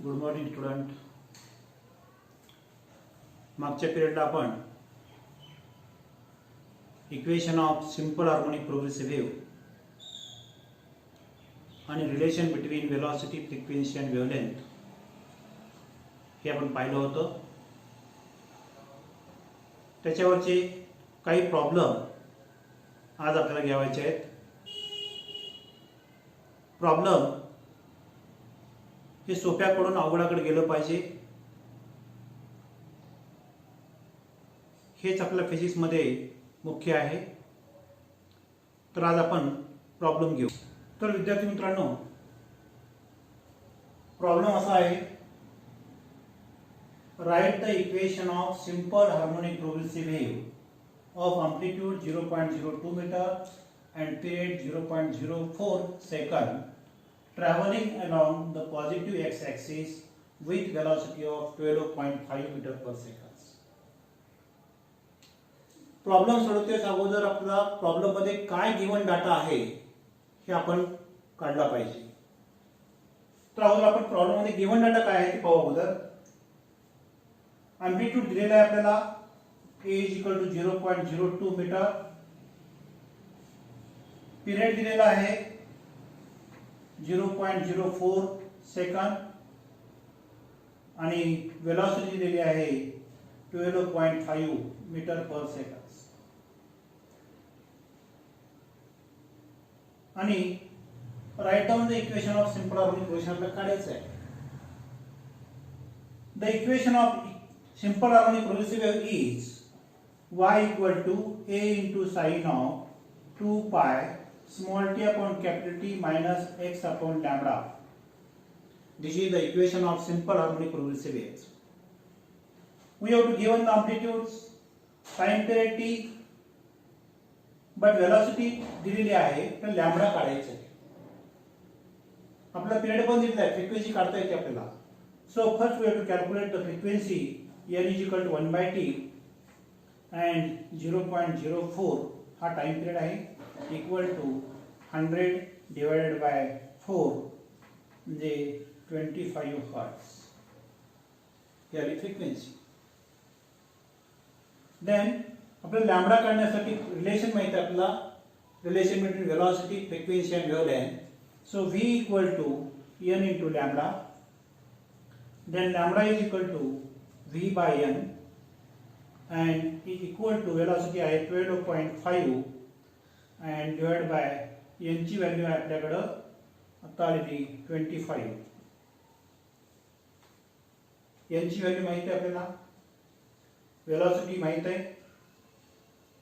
Good morning student. मागच्या पिरियडला आपण equation of simple harmonic progressive wave आणि relation between velocity, frequency and wavelength हे आपण पाहिलं होतं. त्याच्यावरचे काही प्रॉब्लेम आज आपल्याला घ्यावायचे आहेत. प्रॉब्लेम हे सोप्याकडून अवघडाकडे गेलं पाहिजे, हेच आपल्या फिजिक्समध्ये मुख्य आहे. तर आज आपण प्रॉब्लेम घेऊ. तर विद्यार्थी मित्रांनो, प्रॉब्लेम असा आहे, write the equation of simple harmonic progressive wave of amplitude 0.02 metre and period 0.04 second traveling along the positive x-axis with velocity of 12.5 meter per second. Problem सोडवतेच अगोदर आपला प्रॉब्लेम मध्ये काय गिवन डाटा आहे हे आपण काढला पाहिजे. तर अगोदर आपण प्रॉब्लेम मध्ये गिवन डाटा काय आहे ते पाहू. अगोदर अँप्लिट्यूड दिलेला आहे आपल्याला a = 0.02 मीटर, पिरियड दिलेला आहे 0.04 सेकंड आणि वेलोसिटी दिलेली आहे 12.5 मीटर पर सेकंड. आणि write down the equation of simple harmonic progression आपल्याला काढायचं आहे. The equation of simple harmonic progressive wave is y = a * sin of 2 pi small t upon capital T minus x upon lambda. This is the equation of simple harmonic progressive waves. We have to given the amplitudes, time period t, but velocity दिलेली आहे, तर lambda काढायचं आहे. आपला period पण दिलेला आहे, frequency काढता येते आपल्याला. So first we have to calculate the frequency n = 1/t and 0.04 हा टाइम पिरियड आहे, इक्वल टू 100 डिवाइडेड बाय 4 म्हणजे 25 हर्ट्ज ही आली फ्रिक्वेन्सी. देन आपल्याला लॅम्बडा काढण्यासाठी रिलेशन माहिती आहे आपल्याला, relation between velocity, frequency and wavelength. So v = n * lambda. Then lambda = v by n and is equal to velocity आहे 12.5 and divided by n ची व्हॅल्यू आहे आपल्याकडे आता आलेली 25. n ची व्हॅल्यू माहिती आहे आपल्याला, वेलोसिटी माहिती आहे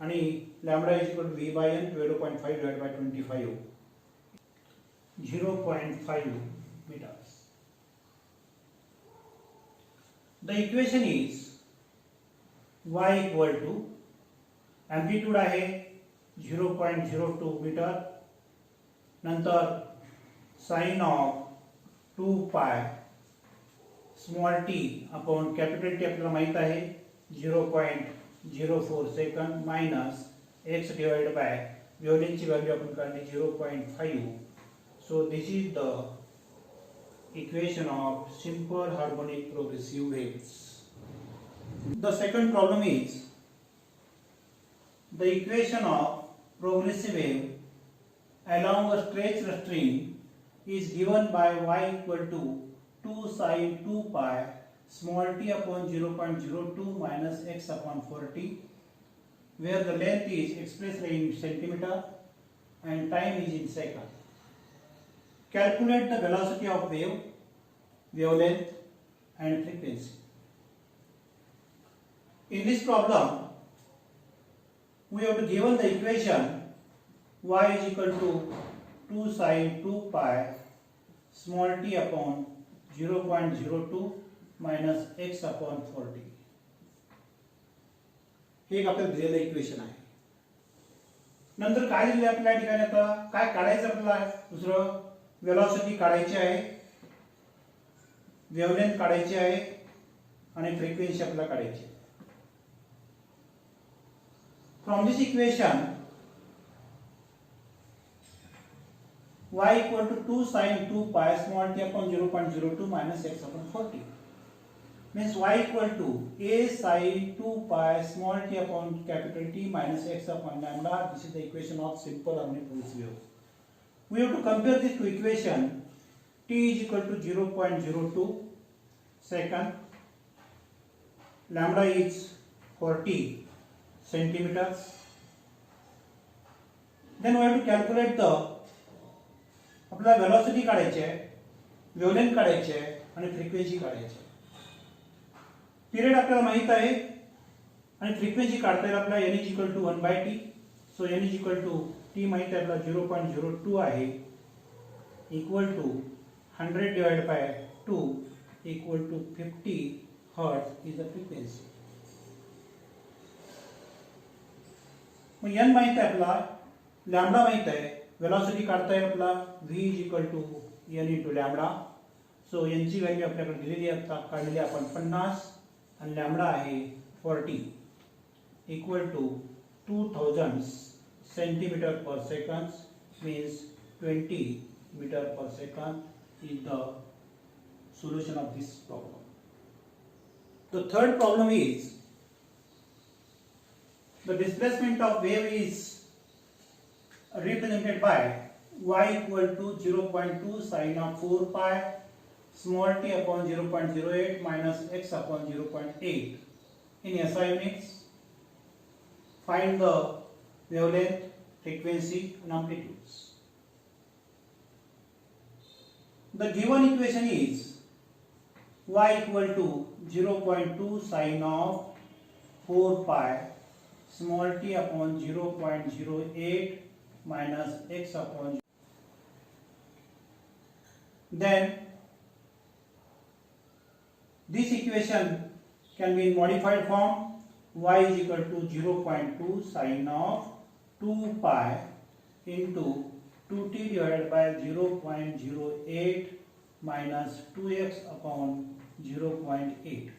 आणि lambda v by n 12.5 divided by 25 0.5 meters. The equation is y = amplitude आहे 0.02 मीटर, नंतर sin of 2 pi small t upon capital T आपल्याला माहित आहे 0.04 second minus x divided by वेव्हलेंथची व्हॅल्यू आपण काढली 0.5. So this is the equation of simple harmonic progressive waves. The second problem is the equation of progressive wave along a stretched string is given by y = 2 sin 2 pi small t upon 0.02 minus x upon 4t, where the length is expressed in centimeter and time is in second. Calculate the velocity of wave, wavelength and frequency. In this problem, we have to given the equation y = 2 sin 2 pi small t upon 0.02 minus x upon 4t. हे एक आपल्याला दिलेलं equation आहे. नंतर काय दिले आपल्या ठिकाणी, आता काय काढायचं आपल्याला, दुसरं वेलोसिटी काढायची आहे, वेव्हलेंथ काढायची आहे आणि फ्रिक्वेन्सी आपल्याला काढायची आहे. From this equation y equal to 2 sin 2 pi small t upon 0.02 minus x upon 40. Means y equal to a sin 2 pi small t upon capital T minus x upon lambda. This is the equation of simple harmonic progressive wave. We have to compare these two equation. T is equal to 0.02 second, lambda is 40 centimeters. Then we have to calculate the आपला velocity काढायची आहे, wavelength काढायची आहे आणि frequency काढायची आहे. Period आपल्याला माहित आहे आणि फ्रिक्वेन्सी काढता येईल आपल्याला n is equal to 1/t. So n is equal to t माहित आहे आपला 0.02 आहे equal to 100 divided by 2 equal to 50 hertz is the frequency. Mug n माहित आहे आपला, लॅम्बडा माहित आहे, वेलोसिटी काढता येईल आपला v is equal to n into lambda. So n ची व्हॅल्यू आपल्याकडे दिलेली आहे, आता काढलेली आपण 50 आणि लॅम्बडा आहे 40 equal to 2000 centimeter per second means 20 meter per second is the solution of this problem. The third problem is the displacement of wave is represented by y equal to 0.2 sin of 4 pi small t upon 0.08 minus x upon 0.8 in SI units. Find the wavelength, frequency and amplitudes. The given equation is y equal to 0.2 sin of 4 pi small t upon 0.08 minus x upon. Then this equation can be in modified form. Y is equal to 0.2 sin of 2 pi into 2t divided by 0.08 minus 2x upon 0.8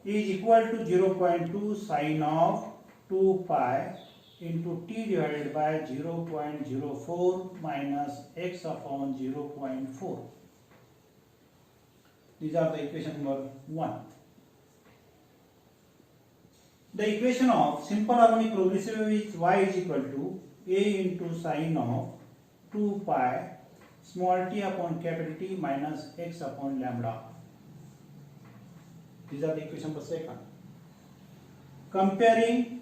is equal to 0.2 sin of 2 pi into t divided by 0.04 minus x upon 0.4. These are the equation number 1. The equation of simple harmonic progressive wave is y is equal to a into sin of 2 pi small t upon capital T minus x upon lambda. These are the equation number 2. Comparing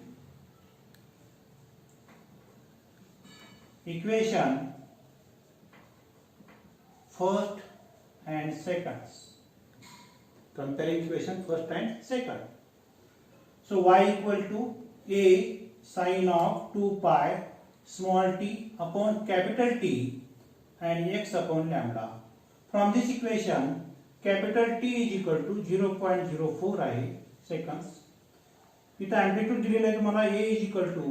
equation first and second. Comparing equation first and second. So y equal to a sin of 2 pi small t upon capital T and x upon lambda. From this equation, capital T is equal to 0.04 आहे seconds. इथं amplitude दिलेला आहे तुम्हाला a is equal to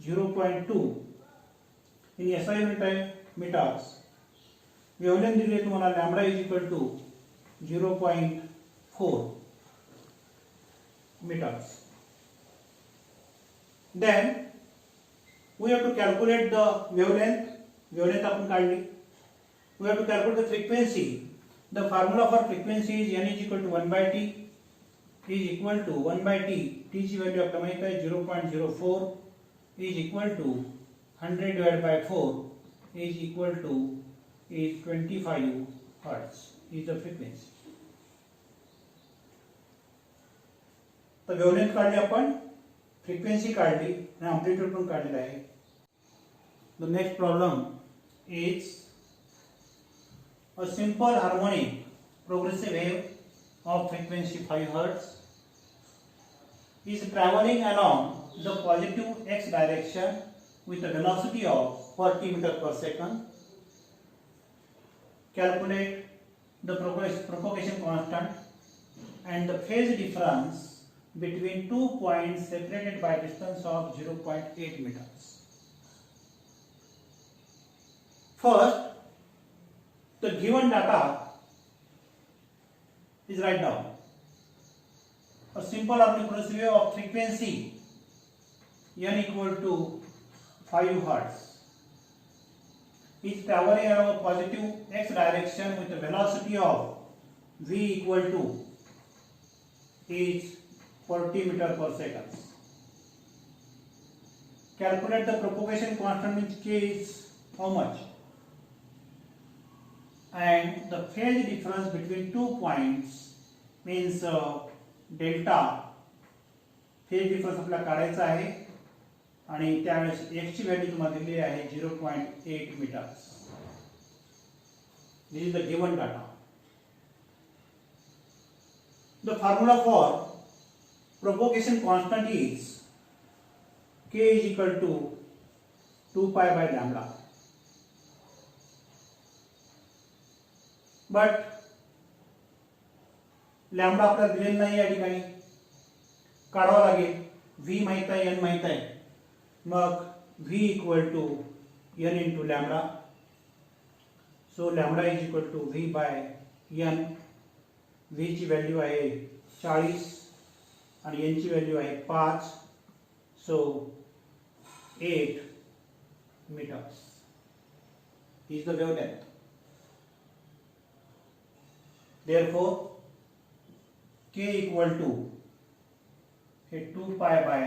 0.2 in SI unit आहे meters. Wavelength दिली आहे तुम्हाला lambda is equal to 0.4 meters. Then we have to calculate the wavelength. Wavelength आपण काढली. We have to calculate the frequency. The formula for frequency is n is equal to 1/t is equal to 1/t. T ची value आपल्याला माहित आहे 0.04 is equal to 100 divided by 4 is equal to is 25 hertz is the frequency. तर wavelength काढली आपण, frequency काढली आणि amplitude पण काढलेला आहे. The next problem is a simple harmonic progressive wave of frequency 5 hertz is traveling along the positive x direction with a velocity of 40 meter per second. Calculate the propagation constant and the phase difference between 2 points separated by distance of 0.8 meters. First, the given data is write down. A simple harmonic progressive wave of frequency n equal to 5 hertz is traveling along a positive x direction with a velocity of v equal to is 40 meter per second. Calculate the propagation constant, which k is how much, and the phase difference between 2 points means delta phase difference आपल्याला काढायचा आहे आणि त्यावेळेस x ची value तुम्हाला दिलेली आहे 0.8 meters. This is the given data. The formula for propagation constant is k is equal to 2 pi by lambda. But lambda आपल्याला दिलेला नाही या ठिकाणी, काढावा लागेल. v माहित आहे, n माहित आहे, मग v equal to n into lambda. So lambda is equal to v by n. v ची व्हॅल्यू आहे 40 आणि n ची व्हॅल्यू आहे 5. सो 8 meters is the wavelength. Therefore k equal to 2 pi by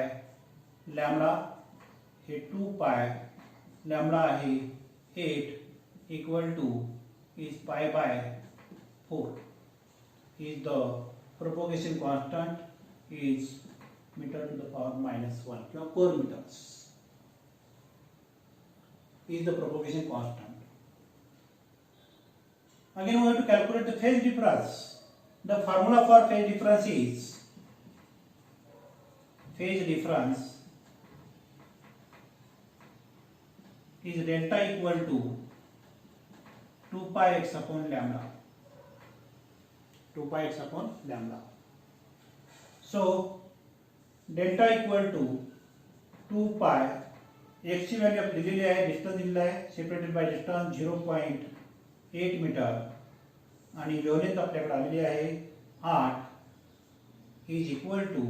lambda, 2 pi lambda आहे 8 equal to is pi by 4 is the propagation constant is meter to the power minus 1 किंवा per meters is the propagation constant. Again we have to calculate the phase difference. The formula for phase difference is delta equal to 2 pi x upon lambda. 2 pi x upon lambda. So delta equal to 2 pi x ची value आपली दिलेली आहे, distance दिलेला आहे, separated by distance 0.8 metre आणि wavelength आपल्याकडे आलेली आहे 8 is equal to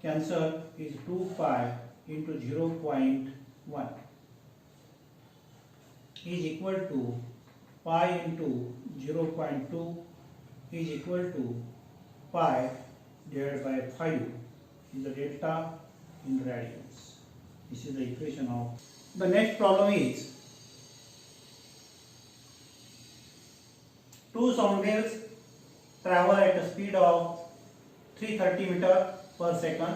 cancel is 2 pi into 0.1 is equal to pi into 0.2 is equal to pi divided by 5 is the delta in radians. This is the equation of. The next problem is two sound waves travel at a speed of 330 meter per second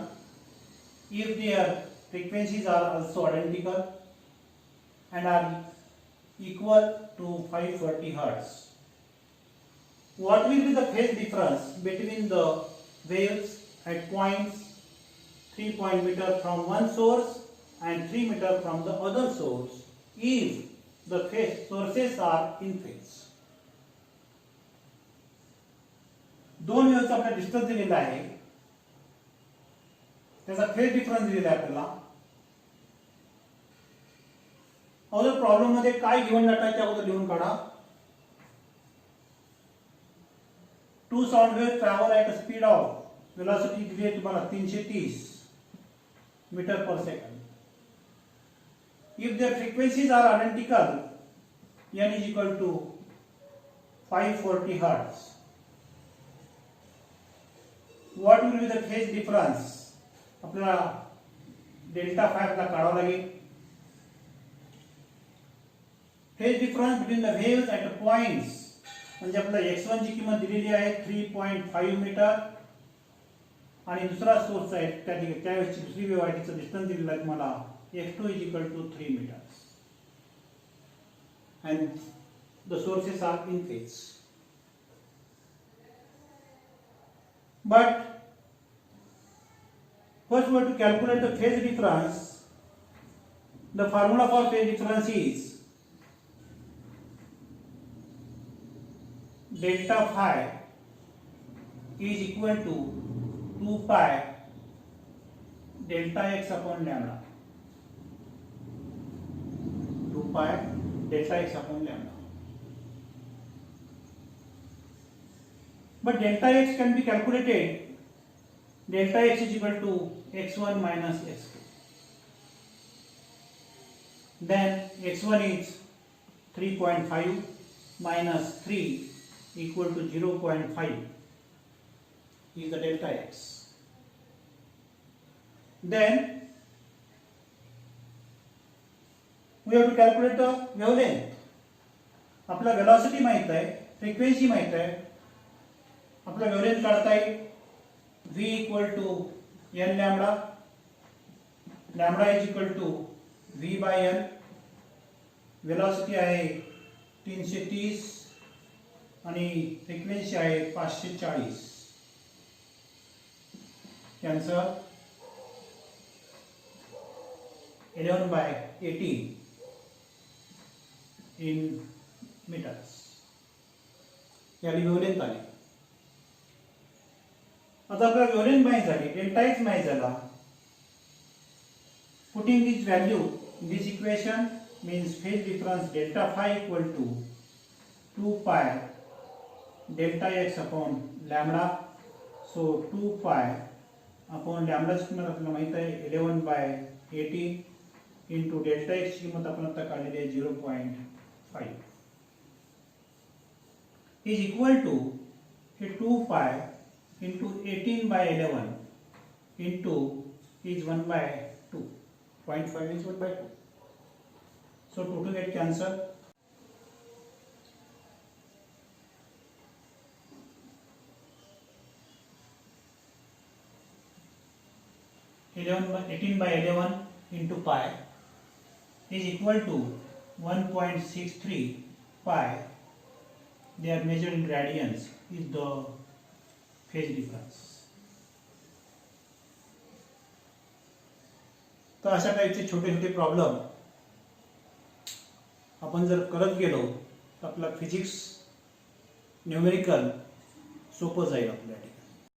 if their frequencies are also identical and are equal to 540 hertz. What will be the phase difference between the waves at points 3 meter from one source and 3 meter from the other source if the phase sources are in phase? दोन वेव्हचा आपल्याला distance दिलेला आहे, त्याचा phase difference दिलेला आहे आपल्याला. अगोदर problem मध्ये काय गिवन डाटा आहे ते अगोदर लिहून काढा. Two sound wave travel at a speed of velocity दिली आहे तुम्हाला 330 metre per second. If there frequencies are identical n is equal to 540 hertz. What will be the phase difference? आपल्याला डेल्टा फाय आपल्याला काढावा लागेल. Phase difference between the waves at points म्हणजे आपल्याला x1 ची किंमत दिलेली आहे 3.5 मीटर आणि दुसरा सोर्स आहे त्यावेळेसची दुसरी वेव्ह आहे तिचं डिस्टन्स दिलेलं आहे तुम्हाला x2 is equal to 3 metres and the sources are in phase. But first we have to calculate the phase difference. The formula for phase difference is delta phi is equal to 2 pi delta x upon lambda. 2 pi delta x upon lambda. But delta x can be calculated. Delta x is equal to x1 minus x2. then x1 is 3.5 minus 3 equal to 0.5 is the delta x. Then we have to calculate the wavelength. आपला velocity माहित आहे, frequency माहित आहे, आपला wavelength काढता येईल v equal to n lambda, lambda is equal to v by n, velocity आहे 330 आणि frequency आहे 540. Cancel 11 by 18 in meters. Yali wavelength आली. आता आपल्याला वेवलेंथ माहित झाली, डेल्टा एक्स माहित झाला. Putting this value in this equation means phase difference delta phi equal to 2 pi delta x upon lambda. So 2 pi upon lambda ची किंमत आपल्याला माहित आहे 11 by 18 into delta x ची किंमत आपण आता काढलेली आहे 0.5 is equal to 2 pi into 18 by 11 into is 1 by 2. 0.5 is 1 by 2. So total get cancel. By 18 by 11 into pi is equal to 1.63 pi. They are measured in radians is the phase difference. तर अशा टाईपचे छोटे छोटे problem आपण जर करत गेलो तर आपला फिजिक्स न्यूमेरिकल सोपं जाईल आपल्या ठिकाणी.